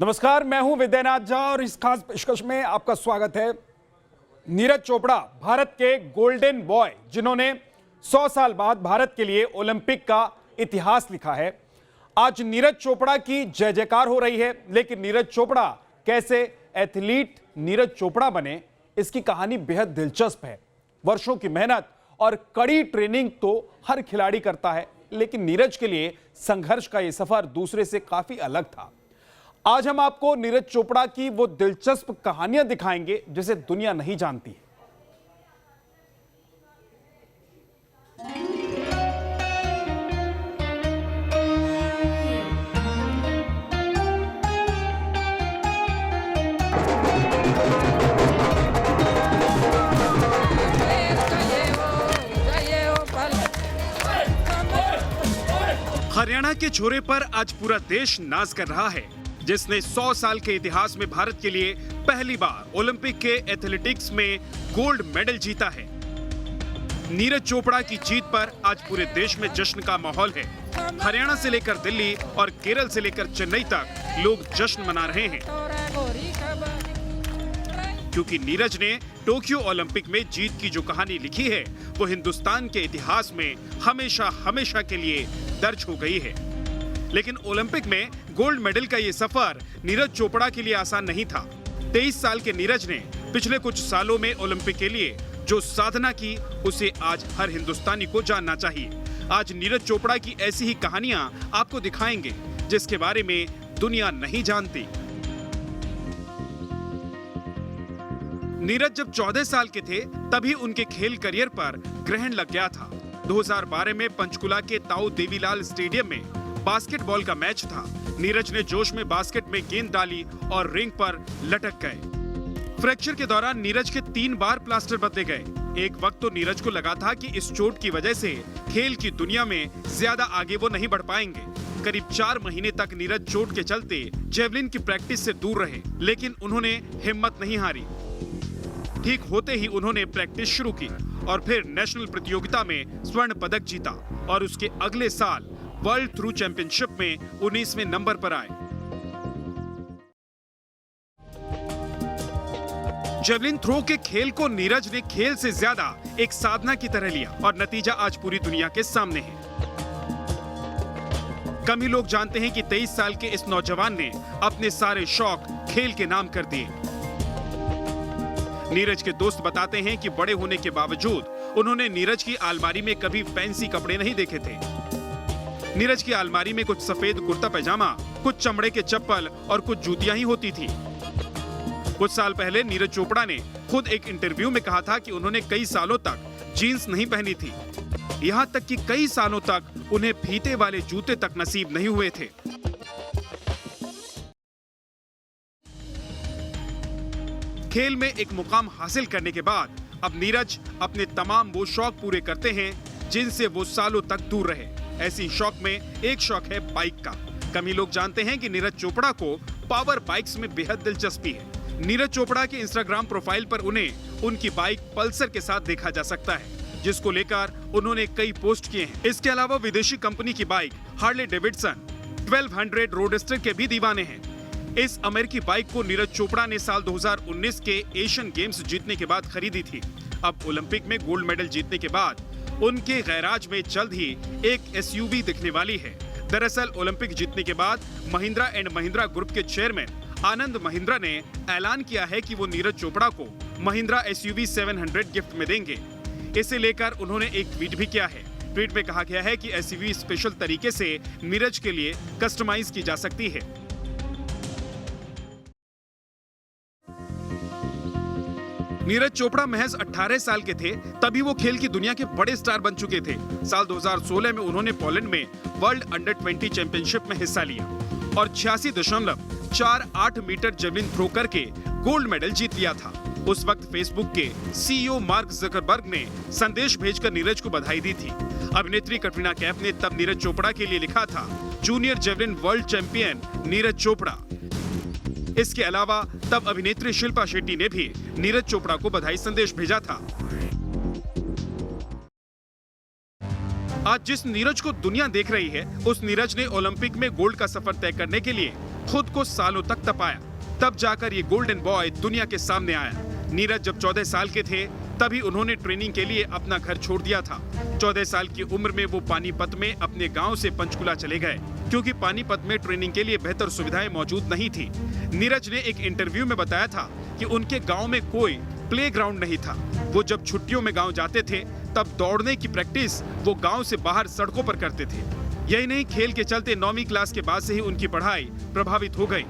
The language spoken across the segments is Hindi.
नमस्कार, मैं हूं विद्यानाथ झा और इस खास पेशकश में आपका स्वागत है। नीरज चोपड़ा भारत के गोल्डन बॉय, जिन्होंने 100 साल बाद भारत के लिए ओलंपिक का इतिहास लिखा है। आज नीरज चोपड़ा की जय जयकार हो रही है, लेकिन नीरज चोपड़ा कैसे एथलीट नीरज चोपड़ा बने, इसकी कहानी बेहद दिलचस्प है। वर्षों की मेहनत और कड़ी ट्रेनिंग तो हर खिलाड़ी करता है, लेकिन नीरज के लिए संघर्ष का यह सफर दूसरे से काफी अलग था। आज हम आपको नीरज चोपड़ा की वो दिलचस्प कहानियां दिखाएंगे जिसे दुनिया नहीं जानती है। हरियाणा के छोरे पर आज पूरा देश नाज कर रहा है, जिसने 100 साल के इतिहास में भारत के लिए पहली बार ओलंपिक के एथलेटिक्स में गोल्ड मेडल जीता है। नीरज चोपड़ा की जीत पर आज पूरे देश में जश्न का माहौल है। हरियाणा से लेकर दिल्ली और केरल से लेकर चेन्नई तक लोग जश्न मना रहे हैं, क्योंकि नीरज ने टोक्यो ओलंपिक में जीत की जो कहानी लिखी है वो हिंदुस्तान के इतिहास में हमेशा हमेशा के लिए दर्ज हो गई है। लेकिन ओलंपिक में गोल्ड मेडल का ये सफर नीरज चोपड़ा के लिए आसान नहीं था। 23 साल के नीरज ने पिछले कुछ सालों में ओलंपिक के लिए जो साधना की, उसे आज हर हिंदुस्तानी को जानना चाहिए। आज नीरज चोपड़ा की ऐसी ही कहानियां आपको दिखाएंगे जिसके बारे में दुनिया नहीं जानती। नीरज जब 14 साल के थे तभी उनके खेल करियर पर ग्रहण लग गया था। 2012 में पंचकुला के ताऊ देवीलाल स्टेडियम में बास्केटबॉल का मैच था। नीरज ने जोश में बास्केट में गेंद डाली और रिंग पर लटक गए। फ्रैक्चर के दौरान नीरज के 3 बार प्लास्टर बदले गए। एक वक्त तो नीरज को लगा था कि इस चोट की वजह से खेल की दुनिया में ज्यादा आगे वो नहीं बढ़ पाएंगे। करीब 4 महीने तक नीरज चोट के चलते जेवलिन की प्रैक्टिस से दूर रहे, लेकिन उन्होंने हिम्मत नहीं हारी। ठीक होते ही उन्होंने प्रैक्टिस शुरू की और फिर नेशनल प्रतियोगिता में स्वर्ण पदक जीता और उसके अगले साल वर्ल्ड थ्रू चैंपियनशिप में 19वें नंबर पर आए। जेवलिन थ्रो के खेल को नीरज ने खेल से ज्यादा एक साधना की तरह लिया और नतीजा आज पूरी दुनिया के सामने है। कम ही लोग जानते हैं कि 23 साल के इस नौजवान ने अपने सारे शौक खेल के नाम कर दिए। नीरज के दोस्त बताते हैं कि बड़े होने के बावजूद उन्होंने नीरज की अलमारी में कभी फैंसी कपड़े नहीं देखे थे। नीरज की अलमारी में कुछ सफेद कुर्ता पैजामा, कुछ चमड़े के चप्पल और कुछ जूतियां ही होती थी। कुछ साल पहले नीरज चोपड़ा ने खुद एक इंटरव्यू में कहा था कि उन्होंने कई सालों तक जीन्स नहीं पहनी थी। यहां तक कि कई सालों तक उन्हें फीते वाले जूते तक नसीब नहीं हुए थे। खेल में एक मुकाम हासिल करने के बाद अब नीरज अपने तमाम वो शौक पूरे करते हैं जिनसे वो सालों तक दूर रहे। ऐसी शौक में एक शौक है बाइक का। कम ही लोग जानते हैं कि नीरज चोपड़ा को पावर बाइक्स में बेहद दिलचस्पी है। नीरज चोपड़ा के इंस्टाग्राम प्रोफाइल पर उन्हें उनकी बाइक पल्सर के साथ देखा जा सकता है, जिसको लेकर उन्होंने कई पोस्ट किए हैं। इसके अलावा विदेशी कंपनी की बाइक हार्ले डेविडसन 1200 रोडस्टर के भी दीवाने हैं। इस अमेरिकी बाइक को नीरज चोपड़ा ने साल 2019 के एशियन गेम्स जीतने के बाद खरीदी थी। अब ओलंपिक में गोल्ड मेडल जीतने के बाद उनके गैराज में जल्द ही एक एसयूवी दिखने वाली है। दरअसल ओलंपिक जीतने के बाद महिंद्रा एंड महिंद्रा ग्रुप के चेयरमैन आनंद महिंद्रा ने ऐलान किया है कि वो नीरज चोपड़ा को महिंद्रा एसयूवी 700 गिफ्ट में देंगे। इसे लेकर उन्होंने एक ट्वीट भी किया है। ट्वीट में कहा गया है कि एसयूवी स्पेशल तरीके से नीरज के लिए कस्टमाइज की जा सकती है। नीरज चोपड़ा महज 18 साल के थे तभी वो खेल की दुनिया के बड़े स्टार बन चुके थे। साल 2016 में उन्होंने पोलैंड में वर्ल्ड अंडर 20 चैंपियनशिप में हिस्सा लिया और 86.48 मीटर जेवलिन थ्रो करके गोल्ड मेडल जीत लिया था। उस वक्त फेसबुक के सीईओ मार्क जकरबर्ग ने संदेश भेजकर नीरज को बधाई दी थी। अभिनेत्री कटरीना कैफ ने तब नीरज चोपड़ा के लिए लिखा था, junior javelin world champion Neeraj Chopra. इसके अलावा तब अभिनेत्री शिल्पा शेट्टी ने भी नीरज चोपड़ा को बधाई संदेश भेजा था। आज जिस नीरज को दुनिया देख रही है, उस नीरज ने ओलंपिक में गोल्ड का सफर तय करने के लिए खुद को सालों तक तपाया, तब जाकर ये गोल्डन बॉय दुनिया के सामने आया। नीरज जब 14 साल के थे तभी उन्होंने ट्रेनिंग के लिए अपना घर छोड़ दिया था। 14 साल की उम्र में वो पानीपत में अपने गांव से पंचकुला चले गए, क्योंकि पानीपत में ट्रेनिंग के लिए बेहतर सुविधाएं मौजूद नहीं थी। नीरज ने एक इंटरव्यू में बताया था कि उनके गांव में कोई प्लेग्राउंड नहीं था। वो जब छुट्टियों में गांव जाते थे तब दौड़ने की प्रैक्टिस वो गांव से बाहर सड़कों पर करते थे। यही नहीं, खेल के चलते 9वीं क्लास के बाद से ही उनकी पढ़ाई प्रभावित हो गई।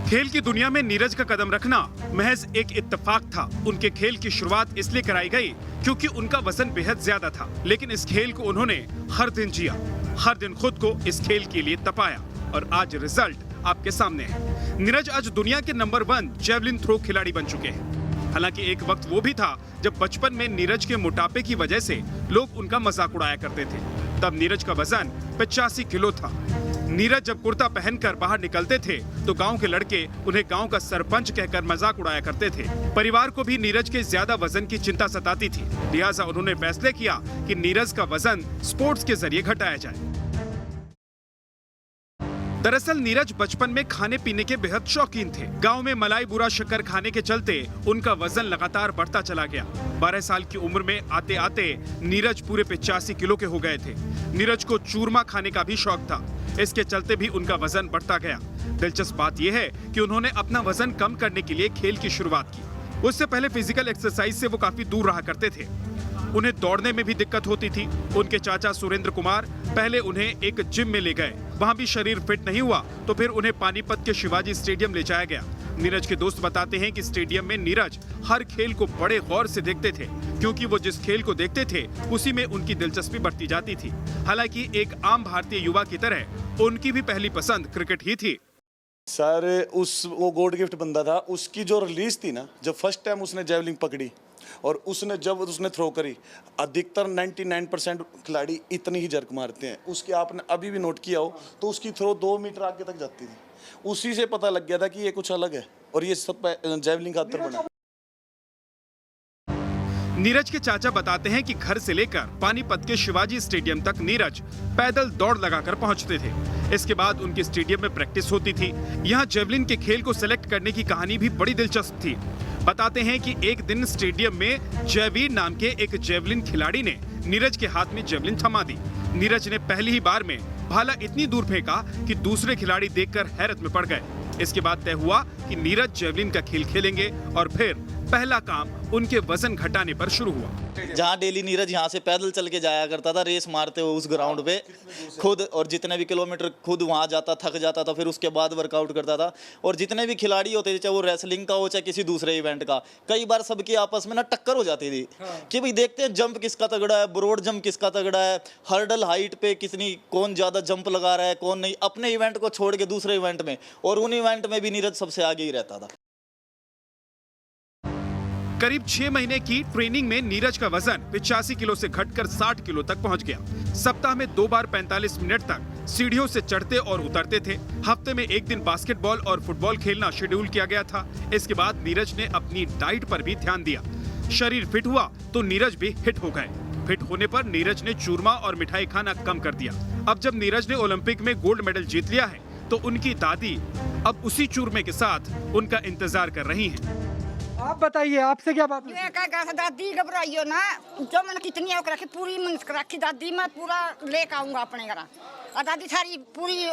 खेल की दुनिया में नीरज का कदम रखना महज एक इत्तेफाक था। उनके खेल की शुरुआत इसलिए कराई गई क्योंकि उनका वजन बेहद ज्यादा था, लेकिन इस खेल को उन्होंने हर दिन जिया, हर दिन खुद को इस खेल के लिए तपाया और आज रिजल्ट आपके सामने है। नीरज आज दुनिया के नंबर 1 जेवलिन थ्रो खिलाड़ी बन चुके हैं। हालांकि एक वक्त वो भी था जब बचपन में नीरज के मोटापे की वजह से लोग उनका मजाक उड़ाया करते थे। तब नीरज का वजन 85 किलो था। नीरज जब कुर्ता पहनकर बाहर निकलते थे तो गांव के लड़के उन्हें गांव का सरपंच कहकर मजाक उड़ाया करते थे। परिवार को भी नीरज के ज्यादा वजन की चिंता सताती थी, लिहाजा उन्होंने फैसले किया कि नीरज का वजन स्पोर्ट्स के जरिए घटाया जाए। दरअसल नीरज बचपन में खाने पीने के बेहद शौकीन थे। गांव में मलाई बुरा शक्कर खाने के चलते उनका वजन लगातार बढ़ता चला गया। 12 साल की उम्र में आते आते नीरज पूरे 85 किलो के हो गए थे। नीरज को चूरमा खाने का भी शौक था, इसके चलते भी उनका वजन बढ़ता गया। दिलचस्प बात यह है कि उन्होंने अपना वजन कम करने के लिए खेल की शुरुआत की। उससे पहले फिजिकल एक्सरसाइज से वो काफी दूर रहा करते थे। उन्हें दौड़ने में भी दिक्कत होती थी। उनके चाचा सुरेंद्र कुमार पहले उन्हें एक जिम में ले गए, वहां भी शरीर फिट नहीं हुआ तो फिर उन्हें पानीपत के शिवाजी स्टेडियम ले जाया गया। नीरज के दोस्त बताते हैं कि स्टेडियम में नीरज हर खेल को बड़े गौर से देखते थे, क्योंकि वो जिस खेल को देखते थे उसी में उनकी दिलचस्पी बढ़ती जाती थी। हालांकि एक आम भारतीय युवा की तरह उनकी भी पहली पसंद क्रिकेट ही थी। सर वो गॉड गिफ्ट बंदा था। उसकी जो रिलीज थी ना, जब फर्स्ट टाइम उसने जेवलिंग पकड़ी और जब उसने थ्रो करी, अधिकतर 99% खिलाड़ी इतनी ही जर्क मारते हैं। उसकी आपने अभी भी नोट किया हो तो उसकी थ्रो 2 मीटर आगे तक जाती थी। उसी से पता लग गया था कि ये कुछ अलग है और ये सब जेवलिंग का अतर बना। नीरज के चाचा बताते हैं कि घर से लेकर पानीपत के शिवाजी स्टेडियम तक नीरज पैदल दौड़ लगाकर पहुंचते थे। इसके बाद उनके स्टेडियम में प्रैक्टिस होती थी। यहाँ जेवलिन के खेल को सेलेक्ट करने की कहानी भी बड़ी दिलचस्प थी। बताते हैं कि एक दिन स्टेडियम में जयवीर नाम के एक जेवलिन खिलाड़ी ने नीरज के हाथ में जेवलिन थमा दी। नीरज ने पहली ही बार में भाला इतनी दूर फेंका कि दूसरे खिलाड़ी देखकर हैरत में पड़ गए। इसके बाद तय हुआ कि नीरज जेवलिन का खेल खेलेंगे और फिर पहला काम उनके वजन घटाने पर शुरू हुआ। जहाँ डेली नीरज यहाँ से पैदल चल के जाया करता था रेस मारते हुए उस ग्राउंड पे खुद, और जितने भी किलोमीटर खुद वहाँ जाता, थक जाता था, फिर उसके बाद वर्कआउट करता था। और जितने भी खिलाड़ी होते थे, चाहे वो रेसलिंग का हो चाहे किसी दूसरे इवेंट का, कई बार सबकी आपस में ना टक्कर हो जाती थी कि भाई देखते हैं जंप किसका तगड़ा है, ब्रॉड जंप किसका तगड़ा है, हर्डल हाइट पे कौन ज्यादा जंप लगा रहा है, कौन नहीं, अपने इवेंट को छोड़ के दूसरे इवेंट में। और उन इवेंट में भी नीरज सबसे आगे ही रहता था। करीब 6 महीने की ट्रेनिंग में नीरज का वजन 85 किलो से घटकर 60 किलो तक पहुंच गया। सप्ताह में 2 बार 45 मिनट तक सीढ़ियों से चढ़ते और उतरते थे। हफ्ते में 1 दिन बास्केटबॉल और फुटबॉल खेलना शेड्यूल किया गया था। इसके बाद नीरज ने अपनी डाइट पर भी ध्यान दिया। शरीर फिट हुआ तो नीरज भी हिट हो गए। फिट होने पर नीरज ने चूरमा और मिठाई खाना कम कर दिया। अब जब नीरज ने ओलंपिक में गोल्ड मेडल जीत लिया है तो उनकी दादी अब उसी चूरमे के साथ उनका इंतजार कर रही हैं। आप बताइए, आपसे क्या बात है? दादी घबराइयो ना, जो मैंने कितनी औक रखी पूरी मन रखी दादी, मैं पूरा लेकर आऊंगा अपने घर और दादी सारी पूरी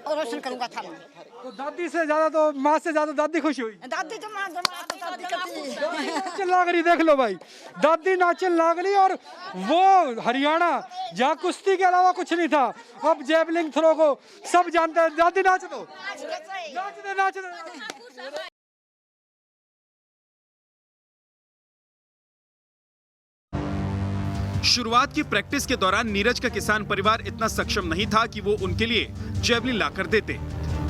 रोशन करूंगा था मैं। तो दादी से ज्यादा तो माँ से ज्यादा दादी खुश हुई। दादी तो माँ नाचन लाग रही, देख लो भाई, दादी नाचन लाग रही। और वो हरियाणा जहाँ कुश्ती के अलावा कुछ नहीं था, अब जेवलिंग थ्रो को सब जानते हैं। दादी नाच दो, नाच दो। शुरुआत की प्रैक्टिस के दौरान नीरज का किसान परिवार इतना सक्षम नहीं था कि वो उनके लिए जेवलिन लाकर देते।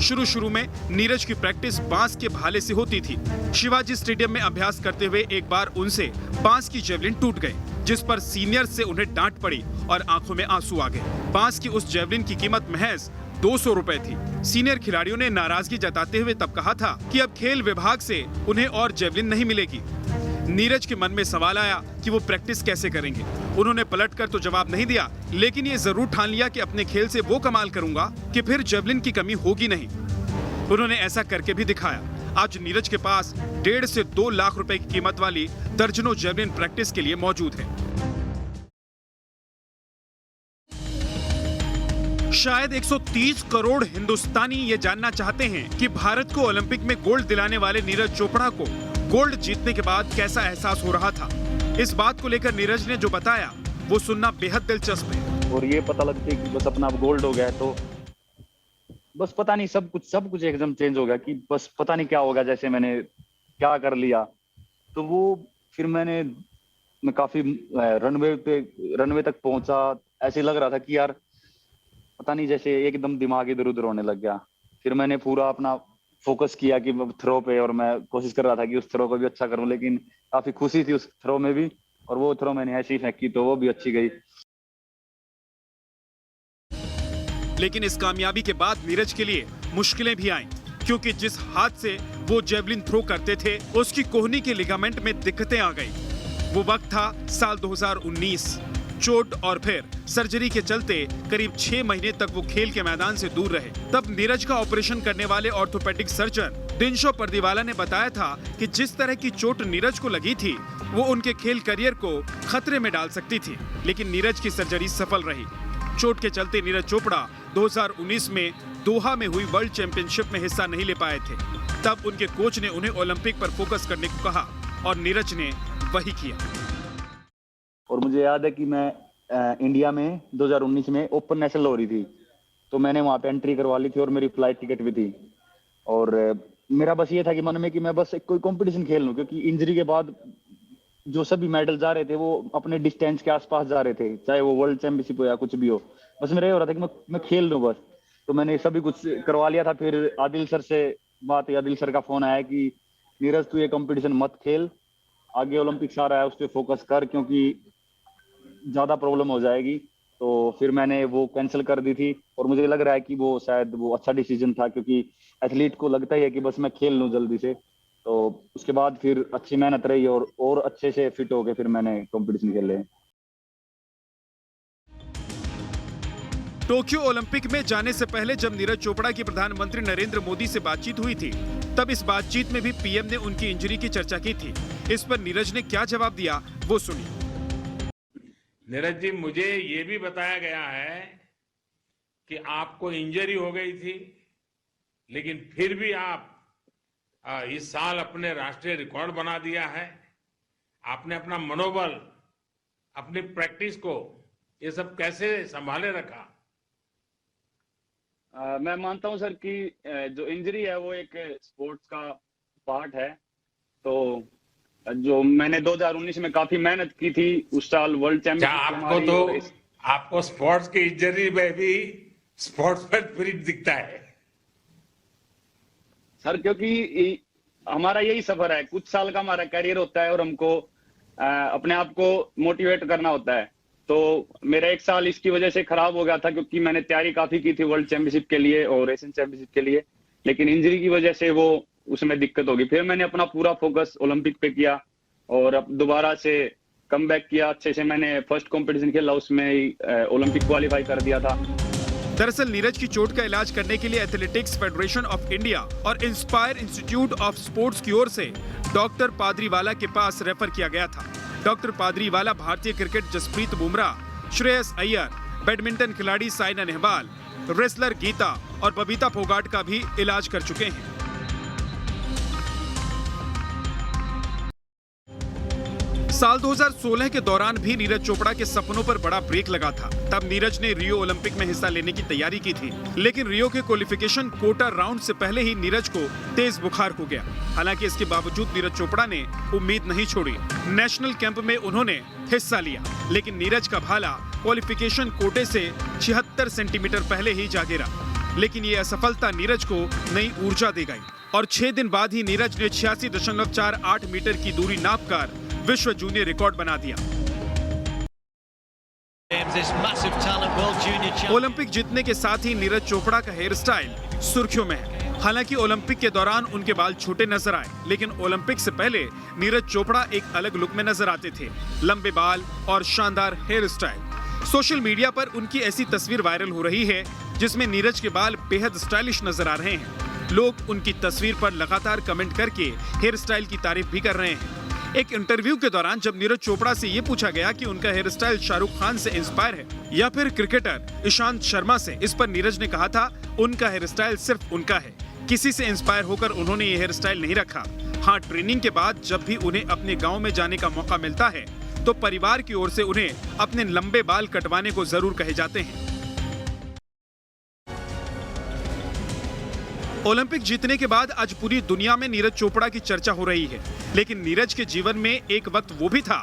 शुरू में नीरज की प्रैक्टिस बांस के भाले से होती थी। शिवाजी स्टेडियम में अभ्यास करते हुए एक बार उनसे बांस की जेवलिन टूट गई, जिस पर सीनियर से उन्हें डांट पड़ी और आंखों में आंसू आ गए। बांस की उस जेवलिन की कीमत महज 200 रुपए थी। सीनियर खिलाड़ियों ने नाराजगी जताते हुए तब कहा था कि अब खेल विभाग से उन्हें और जेवलिन नहीं मिलेगी। नीरज के मन में सवाल आया कि वो प्रैक्टिस कैसे करेंगे। उन्होंने पलटकर तो जवाब नहीं दिया, लेकिन ये जरूर ठान लिया कि अपने खेल से वो कमाल करूंगा कि फिर जेवलिन की कमी होगी नहीं। उन्होंने ऐसा करके भी दिखाया। आज नीरज के पास 1.5 से 2 लाख रुपए की कीमत वाली दर्जनों जेवलिन प्रैक्टिस के लिए मौजूद है। शायद 130 करोड़ हिंदुस्तानी ये जानना चाहते हैं कि भारत को ओलंपिक में गोल्ड दिलाने वाले नीरज चोपड़ा को गोल्ड जीतने के बाद कैसा एहसास हो रहा था। इस बात को लेकर नीरज ने जो बताया वो सुनना बेहद दिलचस्प है। और ये पता लगता है कि बस अपना गोल्ड हो गया तो बस पता नहीं सब कुछ एकदम चेंज हो गया कि बस पता नहीं क्या होगा, जैसे मैंने क्या कर लिया। तो वो फिर मैं काफी रनवे तक पहुंचा। ऐसे लग रहा था कि यार पता नहीं, जैसे एकदम दिमाग इधर उधर होने लग गया। फिर मैंने पूरा अपना फोकस किया कि थ्रो पे, और मैं कोशिश कर रहा था कि उस थ्रो को भी अच्छा करूं, लेकिन काफी खुशी थी उस थ्रो में भी। और वो थ्रो मैंने ऐसी फेंकी तो वो भी अच्छी गई। लेकिन इस कामयाबी के बाद नीरज के लिए मुश्किलें भी आईं, क्योंकि जिस हाथ से वो जेवलिन थ्रो करते थे उसकी कोहनी के लिगामेंट में दिक्कतें आ गई। वो वक्त था साल 2019। चोट और फिर सर्जरी के चलते करीब 6 महीने तक वो खेल के मैदान से दूर रहे। तब नीरज का ऑपरेशन करने वाले ऑर्थोपेडिक सर्जन दिनशो परदीवाला ने बताया था कि जिस तरह की चोट नीरज को लगी थी वो उनके खेल करियर को खतरे में डाल सकती थी। लेकिन नीरज की सर्जरी सफल रही। चोट के चलते नीरज चोपड़ा 2019 में दोहा में हुई वर्ल्ड चैंपियनशिप में हिस्सा नहीं ले पाए थे। तब उनके कोच ने उन्हें ओलंपिक पर फोकस करने को कहा और नीरज ने वही किया। और मुझे याद है कि मैं इंडिया में 2019 में ओपन नेशनल हो रही थी, तो मैंने वहां पे एंट्री करवा ली थी और मेरी फ्लाइट टिकट भी थी। और मेरा बस ये था कि मन में कि मैं बस कोई कंपटीशन खेल लूं, क्योंकि इंजरी के बाद जो सभी मेडल जा रहे थे वो अपने डिस्टेंस के आसपास जा रहे थे, चाहे वो वर्ल्ड चैंपियनशिप हो या कुछ भी हो। बस मेरा ये हो रहा था कि मैं खेल लूं बस। तो मैंने सभी कुछ करवा लिया था। फिर आदिल सर से बात है, आदिल सर का फोन आया कि नीरज तू ये कंपटीशन मत खेल, आगे ओलंपिक्स आ रहा है उस पर फोकस कर, क्योंकि ज्यादा प्रॉब्लम हो जाएगी। तो फिर मैंने वो कैंसिल कर दी थी। और मुझे लग रहा है कि वो शायद वो अच्छा डिसीजन था, क्योंकि एथलीट को लगता ही है कि बस मैं खेल लूं जल्दी से। तो उसके बाद फिर अच्छी मेहनत रही और अच्छे से फिट हो गए फिर मैंने कंपटीशन खेले। टोक्यो ओलंपिक में जाने से पहले जब नीरज चोपड़ा की प्रधानमंत्री नरेंद्र मोदी से बातचीत हुई थी, तब इस बातचीत में भी पीएम ने उनकी इंजरी की चर्चा की थी। इस पर नीरज ने क्या जवाब दिया वो सुनिए। नीरज जी, मुझे ये भी बताया गया है कि आपको इंजरी हो गई थी, लेकिन फिर भी आप इस साल अपने राष्ट्रीय रिकॉर्ड बना दिया है। आपने अपना मनोबल, अपनी प्रैक्टिस को, ये सब कैसे संभाले रखा? मैं मानता हूं सर कि जो इंजरी है वो एक स्पोर्ट्स का पार्ट है। तो जो मैंने 2019 में काफी मेहनत की थी, उस साल वर्ल्ड चैंपियनशिप आपको स्पोर्ट्स की इंजरी में भी स्पोर्ट्स पर स्पिरिट दिखता है सर, क्योंकि हमारा यही सफर है। कुछ साल का हमारा करियर होता है और हमको अपने आप को मोटिवेट करना होता है। तो मेरा 1 साल इसकी वजह से खराब हो गया था, क्योंकि मैंने तैयारी काफी की थी वर्ल्ड चैंपियनशिप के लिए और एशियन चैंपियनशिप के लिए, लेकिन इंजरी की वजह से वो उसमें दिक्कत होगी। फिर मैंने अपना पूरा फोकस ओलंपिक पे किया और अब दोबारा से कमबैक किया। अच्छे से मैंने फर्स्ट कंपटीशन खेला, उसमें ओलंपिक क्वालिफाई कर दिया था। दरअसल नीरज की चोट का इलाज करने के लिए एथलेटिक्स फेडरेशन ऑफ इंडिया और इंस्पायर इंस्टीट्यूट ऑफ स्पोर्ट्स की ओर से डॉक्टर पादरीवाला के पास रेफर किया गया था। डॉक्टर पादरीवाला भारतीय क्रिकेट जसप्रीत बुमराह, श्रेयस अय्यर, बैडमिंटन खिलाड़ी साइना नेहवाल, रेसलर गीता और बबीता फोगाट का भी इलाज कर चुके हैं। साल 2016 के दौरान भी नीरज चोपड़ा के सपनों पर बड़ा ब्रेक लगा था। तब नीरज ने रियो ओलंपिक में हिस्सा लेने की तैयारी की थी, लेकिन रियो के क्वालिफिकेशन कोटा राउंड से पहले ही नीरज को तेज बुखार हो गया। हालांकि इसके बावजूद नीरज चोपड़ा ने उम्मीद नहीं छोड़ी। नेशनल कैंप में उन्होंने हिस्सा लिया, लेकिन नीरज का भाला क्वालिफिकेशन कोटे से 76 सेंटीमीटर पहले ही जा गिरा। लेकिन ये असफलता नीरज को नई ऊर्जा दे गई और 6 दिन बाद ही नीरज ने 86.48 मीटर की दूरी नापकर विश्व जूनियर रिकॉर्ड बना दिया। ओलंपिक जीतने के साथ ही नीरज चोपड़ा का हेयर स्टाइल सुर्खियों में है। हालांकि ओलंपिक के दौरान उनके बाल छोटे नजर आए, लेकिन ओलंपिक से पहले नीरज चोपड़ा एक अलग लुक में नजर आते थे। लंबे बाल और शानदार हेयर स्टाइल। सोशल मीडिया पर उनकी ऐसी तस्वीर वायरल हो रही है जिसमें नीरज के बाल बेहद स्टाइलिश नजर आ रहे हैं। लोग उनकी तस्वीर पर लगातार कमेंट करके हेयर स्टाइल की तारीफ भी कर रहे हैं। एक इंटरव्यू के दौरान जब नीरज चोपड़ा से ये पूछा गया कि उनका हेयर स्टाइल शाहरुख खान से इंस्पायर है या फिर क्रिकेटर ईशांत शर्मा से, इस पर नीरज ने कहा था उनका हेयर स्टाइल सिर्फ उनका है, किसी से इंस्पायर होकर उन्होंने ये हेयर स्टाइल नहीं रखा। हाँ, ट्रेनिंग के बाद जब भी उन्हें अपने गांव में जाने का मौका मिलता है तो परिवार की ओर से उन्हें अपने लंबे बाल कटवाने को जरूर कहे जाते हैं। ओलंपिक जीतने के बाद आज पूरी दुनिया में नीरज चोपड़ा की चर्चा हो रही है, लेकिन नीरज के जीवन में एक वक्त वो भी था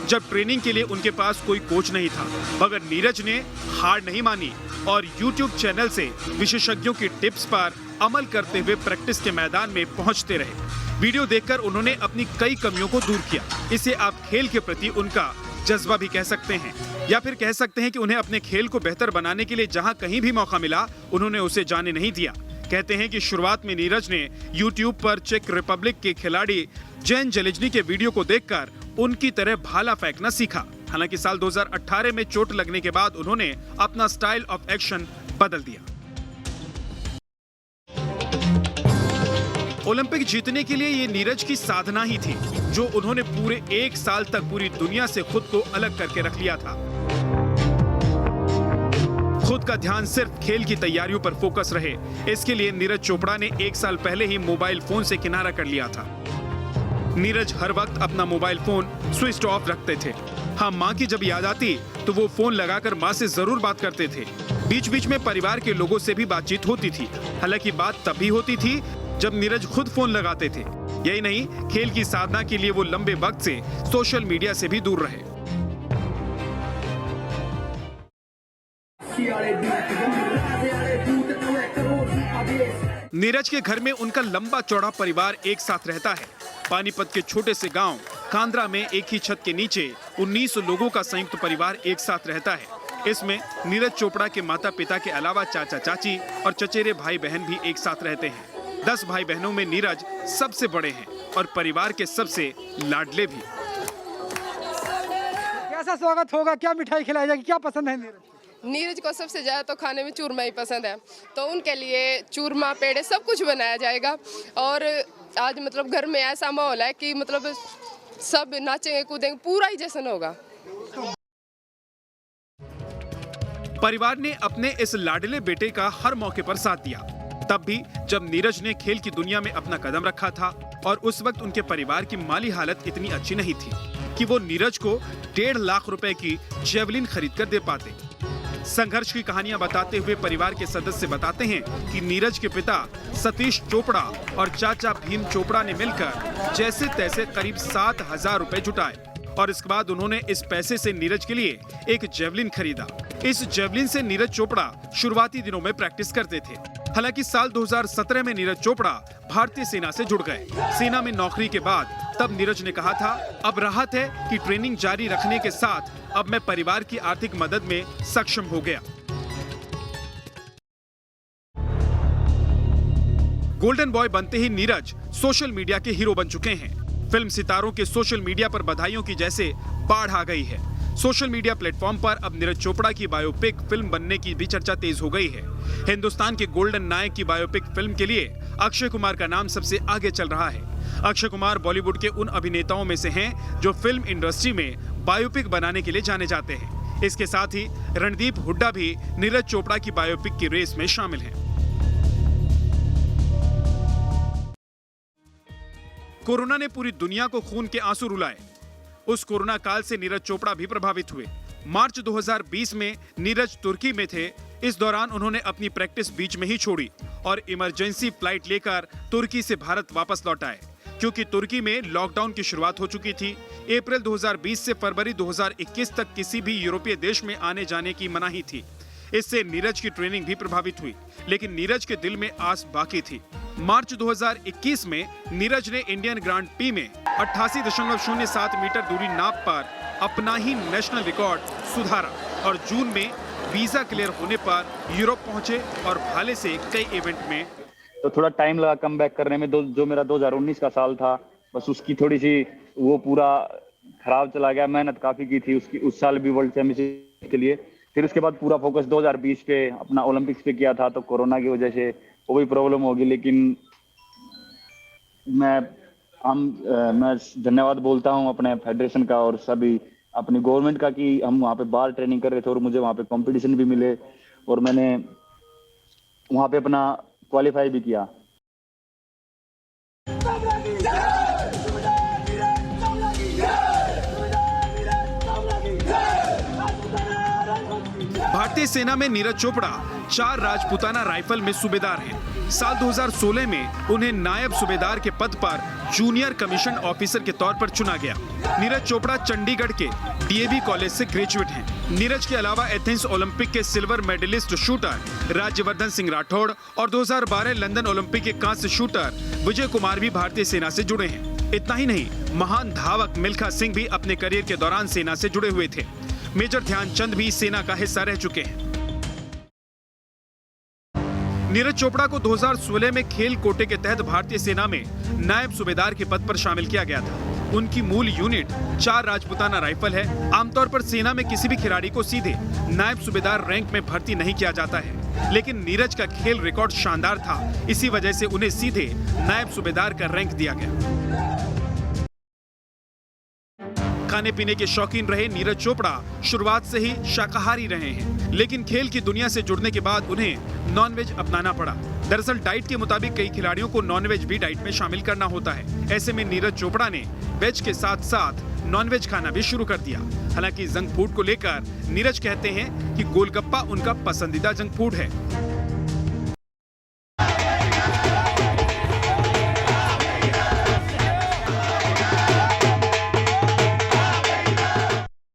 जब ट्रेनिंग के लिए उनके पास कोई कोच नहीं था, मगर नीरज ने हार नहीं मानी और YouTube चैनल से विशेषज्ञों की टिप्स पर अमल करते हुए प्रैक्टिस के मैदान में पहुंचते रहे। वीडियो देखकर उन्होंने अपनी कई कमियों को दूर किया। इसे आप खेल के प्रति उनका जज्बा भी कह सकते हैं, या फिर कह सकते हैं कि उन्हें अपने खेल को बेहतर बनाने के लिए जहां कहीं भी मौका मिला उन्होंने उसे जाने नहीं दिया। कहते हैं कि शुरुआत में नीरज ने YouTube पर चेक रिपब्लिक के खिलाड़ी जैन जेलिजनी के वीडियो को देखकर उनकी तरह भाला फेंकना सीखा। हालांकि साल 2018 में चोट लगने के बाद उन्होंने अपना स्टाइल ऑफ एक्शन बदल दिया। ओलंपिक जीतने के लिए ये नीरज की साधना ही थी, जो उन्होंने पूरे 1 साल तक पूरी दुनिया से खुद को अलग करके रख लिया था। खुद का ध्यान सिर्फ खेल की तैयारियों पर फोकस रहे, इसके लिए नीरज चोपड़ा ने 1 साल पहले ही मोबाइल फोन से किनारा कर लिया था। नीरज हर वक्त अपना मोबाइल फोन स्विच ऑफ रखते थे। हाँ, माँ की जब याद आती तो वो फोन लगाकर माँ से जरूर बात करते थे। बीच बीच में परिवार के लोगों से भी बातचीत होती थी। हालांकि बात तभी होती थी जब नीरज खुद फोन लगाते थे। यही नहीं, खेल की साधना के लिए वो लंबे वक्त से सोशल मीडिया से भी दूर रहे। नीरज के घर में उनका लंबा चौड़ा परिवार एक साथ रहता है। पानीपत के छोटे से गांव कांद्रा में एक ही छत के नीचे 19 लोगों का संयुक्त परिवार एक साथ रहता है। इसमें नीरज चोपड़ा के माता पिता के अलावा चाचा चाची और चचेरे भाई बहन भी एक साथ रहते हैं। 10 भाई बहनों में नीरज सबसे बड़े हैं और परिवार के सबसे लाडले भी। कैसा स्वागत होगा, क्या मिठाई खिलाई जाएगी, क्या पसंद है नीरज? नीरज को सबसे ज़्यादा तो खाने में चूरमा ही पसंद है, तो उनके लिए चूरमा पेड़े सब कुछ बनाया जाएगा। और आज मतलब घर में ऐसा माहौल है कि मतलब सब नाचेंगे कूदेंगे, पूरा ही जश्न होगा। परिवार ने अपने इस लाडले बेटे का हर मौके पर साथ दिया, तब भी जब नीरज ने खेल की दुनिया में अपना कदम रखा था और उस वक्त उनके परिवार की माली हालत इतनी अच्छी नहीं थी कि वो नीरज को 1.5 लाख रुपए की जेवलिन खरीद कर दे पाते। संघर्ष की कहानियां बताते हुए परिवार के सदस्य बताते हैं कि नीरज के पिता सतीश चोपड़ा और चाचा भीम चोपड़ा ने मिलकर जैसे तैसे करीब 7,000 रुपए जुटाए और इसके बाद उन्होंने इस पैसे से नीरज के लिए एक जेवलिन खरीदा। इस जेवलिन से नीरज चोपड़ा शुरुआती दिनों में प्रैक्टिस करते थे। हालांकि साल 2017 में नीरज चोपड़ा भारतीय सेना से जुड़ गए। सेना में नौकरी के बाद तब नीरज ने कहा था, अब राहत है कि ट्रेनिंग जारी रखने के साथ अब मैं परिवार की आर्थिक मदद में सक्षम हो गया। गोल्डन बॉय बनते ही नीरज सोशल मीडिया के हीरो बन चुके हैं। फिल्म सितारों के सोशल मीडिया पर बधाइयों की जैसे बाढ़ आ गई है। सोशल मीडिया प्लेटफॉर्म पर अब नीरज चोपड़ा की बायोपिक फिल्म बनने की भी चर्चा तेज हो गई है। हिंदुस्तान के गोल्डन नायक की बायोपिक फिल्म के लिए अक्षय कुमार का नाम सबसे आगे चल रहा है। अक्षय कुमार बॉलीवुड के उन अभिनेताओं में से हैं जो फिल्म इंडस्ट्री में बायोपिक बनाने के लिए जाने जाते हैं। इसके साथ ही रणदीप हुड्डा भी नीरज चोपड़ा की बायोपिक की रेस में शामिल हैं। कोरोना ने पूरी दुनिया को खून के आंसू रुलाए। उस कोरोना काल से नीरज चोपड़ा भी प्रभावित हुए। मार्च 2020 में नीरज तुर्की में थे। इस दौरान उन्होंने अपनी प्रैक्टिस बीच में ही छोड़ी और इमरजेंसी फ्लाइट लेकर तुर्की से भारत वापस लौट आए, क्योंकि तुर्की में लॉकडाउन की शुरुआत हो चुकी थी। अप्रैल 2020 से फरवरी 2021 तक किसी भी यूरोपीय देश में आने जाने की मनाही थी। इससे नीरज की ट्रेनिंग भी प्रभावित हुई, लेकिन नीरज के दिल में आस बाकी थी। मार्च 2021 में नीरज ने इंडियन ग्रांड प्री में 88.07 मीटर दूरी नाप पर अपना ही नेशनल रिकॉर्ड सुधारा और जून में वीजा क्लियर होने पर यूरोप पहुंचे और भाले से कई इवेंट में। तो थोड़ा टाइम लगा कम बैक करने में। जो मेरा 2019 का साल था, बस उसकी थोड़ी सी वो पूरा खराब चला गया। मेहनत काफ़ी की थी उसकी, उस साल भी वर्ल्ड चैंपियनशिप के लिए। फिर उसके बाद पूरा फोकस 2020 पे अपना ओलंपिक्स पे किया था, तो कोरोना की वजह से वो भी प्रॉब्लम होगी। लेकिन मैं धन्यवाद बोलता हूँ अपने फेडरेशन का और सभी अपनी गवर्नमेंट का कि हम वहाँ पे बाहर ट्रेनिंग कर रहे थे और मुझे वहाँ पे कंपटीशन भी मिले और मैंने वहाँ पे अपना क्वालिफाई भी किया। भारतीय सेना में नीरज चोपड़ा 4 राजपूताना राइफल में सूबेदार हैं। साल 2016 में उन्हें नायब सूबेदार के पद पर जूनियर कमीशन ऑफिसर के तौर पर चुना गया। नीरज चोपड़ा चंडीगढ़ के डीएवी कॉलेज से ग्रेजुएट हैं। नीरज के अलावा एथेंस ओलंपिक के silver medallist shooter Rajyavardhan Singh Rathore और 2012 लंदन ओलंपिक के कांस्य शूटर विजय कुमार भी भारतीय सेना से जुड़े हैं। इतना ही नहीं, महान धावक मिल्खा सिंह भी अपने करियर के दौरान सेना से जुड़े हुए थे। मेजर ध्यानचंद भी सेना का हिस्सा रह चुके हैं। नीरज चोपड़ा को 2016 में खेल कोटे के तहत भारतीय सेना में नायब सूबेदार के पद पर शामिल किया गया था। उनकी मूल यूनिट 4 राजपूताना राइफल है। आमतौर पर सेना में किसी भी खिलाड़ी को सीधे नायब सूबेदार रैंक में भर्ती नहीं किया जाता है, लेकिन नीरज का खेल रिकॉर्ड शानदार था, इसी वजह से उन्हें सीधे नायब सूबेदार का रैंक दिया गया। खाने पीने के शौकीन रहे नीरज चोपड़ा शुरुआत से ही शाकाहारी रहे हैं, लेकिन खेल की दुनिया से जुड़ने के बाद उन्हें नॉनवेज अपनाना पड़ा। दरअसल डाइट के मुताबिक कई खिलाड़ियों को नॉनवेज भी डाइट में शामिल करना होता है। ऐसे में नीरज चोपड़ा ने वेज के साथ साथ नॉनवेज खाना भी शुरू कर दिया। हालांकि जंक फूड को लेकर नीरज कहते हैं कि गोलगप्पा उनका पसंदीदा जंक फूड है।